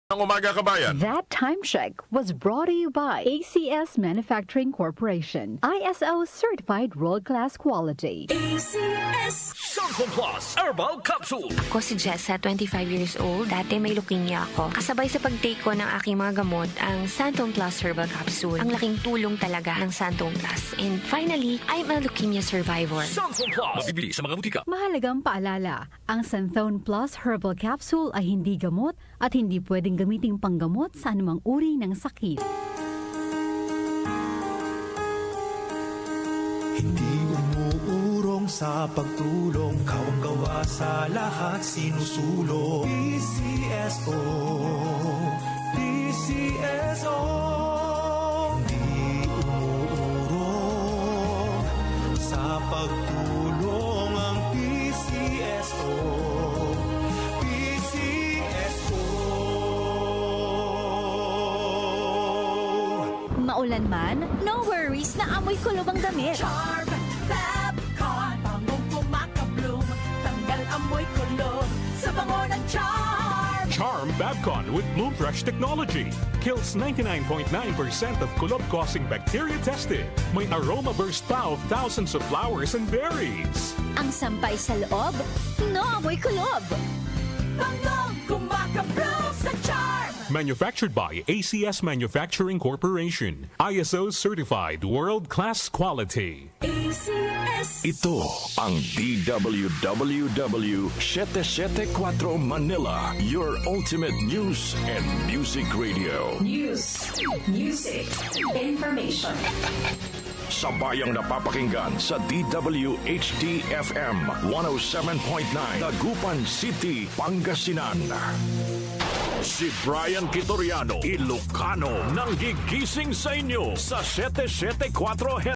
Ang umaga kabayan. That time check was brought to you by ACS Manufacturing Corporation, ISO certified world-class quality. ACS Santon Plus Herbal Capsule. Ako si Jessa, 25 years old. Dati may leukemia ako. Kasabay sa pag-take ko ng aking mga gamot, ang Santon Plus Herbal Capsule. Ang laking tulong talaga ng Santon Plus. And finally, I'm a leukemia survivor. Santon Plus. Mabibili sa mga butika. Mahalagang paalala, ang Santhone Plus Herbal Capsule ay hindi gamot at hindi pwedeng gamiting panggamot sa anumang uri ng sakit. Hindi umuurong sa pagtulong, kawang gawa sa lahat sinusulong. PCSO, PCSO. Hindi umuurong sa pagtulong ang PCSO. Maulan man, no worries na amoy kulob ang damit. Charm Fabcon, bangong kumakabloom, tanggal amoy kulob sa bango ng Charm. Charm Fabcon with Bloom Fresh technology kills 99.9% of kulob-causing bacteria tested. May aroma burst pa of thousands of flowers and berries. Ang sampay sa loob, no amoy kulob. Bangong kumakabloom sa Charm. Manufactured by ACS Manufacturing Corporation. ISO certified world-class quality. ACS Ito ang DWWW 774 Manila, your ultimate news and music radio. News, music, information. Sabayang napapakinggan sa DWHD-FM 107.9 Dagupan City, Pangasinan. Si Brian Kitoriano, Ilocano, nang gigising sa inyo sa 774